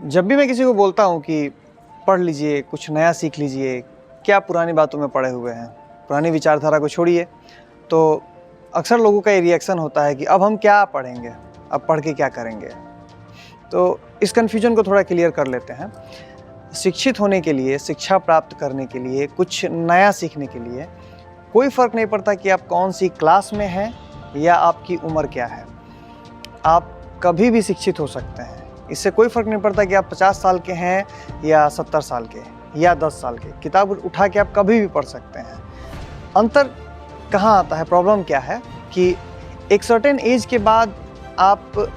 जब भी मैं किसी को बोलता हूँ कि पढ़ लीजिए, कुछ नया सीख लीजिए, क्या पुरानी बातों में पड़े हुए हैं, पुरानी विचारधारा को छोड़िए, तो अक्सर लोगों का ये रिएक्शन होता है कि अब हम क्या पढ़ेंगे, अब पढ़ के क्या करेंगे। तो इस कन्फ्यूजन को थोड़ा क्लियर कर लेते हैं। शिक्षित होने के लिए, शिक्षा प्राप्त करने के लिए, कुछ नया सीखने के लिए कोई फ़र्क नहीं पड़ता कि आप कौन सी क्लास में हैं या आपकी उम्र क्या है। आप कभी भी शिक्षित हो सकते हैं। इससे कोई फ़र्क नहीं पड़ता कि आप 50 साल के हैं या 70 साल के या 10 साल के। किताब उठा के आप कभी भी पढ़ सकते हैं। अंतर कहाँ आता है, प्रॉब्लम क्या है कि एक सर्टेन एज के बाद आप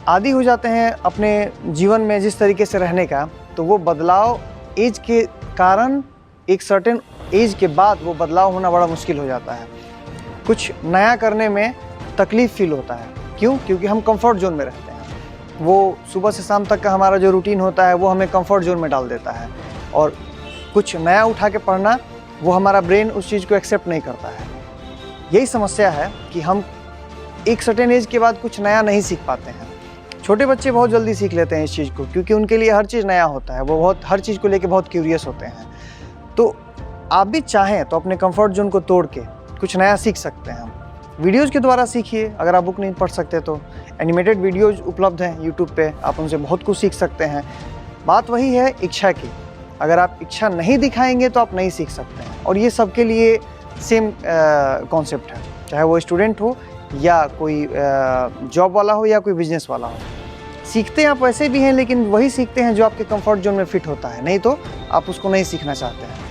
आदी हो जाते हैं अपने जीवन में जिस तरीके से रहने का, तो वो बदलाव एज के कारण एक सर्टेन एज के बाद वो बदलाव होना बड़ा मुश्किल हो जाता है। कुछ नया करने में तकलीफ़ फील होता है। क्यों? क्योंकि हम कंफर्ट जोन में रहते हैं। वो सुबह से शाम तक का हमारा जो रूटीन होता है वो हमें कंफर्ट जोन में डाल देता है, और कुछ नया उठा के पढ़ना, वो हमारा ब्रेन उस चीज़ को एक्सेप्ट नहीं करता है। यही समस्या है कि हम एक सर्टेन एज के बाद कुछ नया नहीं सीख पाते हैं। छोटे बच्चे बहुत जल्दी सीख लेते हैं इस चीज़ को, क्योंकि उनके लिए हर चीज़ नया होता है। वो हर चीज़ को लेके बहुत क्यूरियस होते हैं। तो आप भी चाहें तो अपने कंफर्ट जोन को तोड़ के कुछ नया सीख सकते हैं। वीडियोज़ के द्वारा सीखिए। अगर आप बुक नहीं पढ़ सकते तो एनिमेटेड वीडियोज़ उपलब्ध हैं यूट्यूब पे, आप उनसे बहुत कुछ सीख सकते हैं। बात वही है इच्छा की। अगर आप इच्छा नहीं दिखाएंगे तो आप नहीं सीख सकते हैं, और ये सबके लिए सेम कॉन्सेप्ट है, चाहे वो स्टूडेंट हो या कोई जॉब वाला हो या कोई बिजनेस वाला हो। सीखते आप वैसे भी हैं, लेकिन वही सीखते हैं जो आपके कंफर्ट जोन में फिट होता है, नहीं तो आप उसको नहीं सीखना चाहते हैं।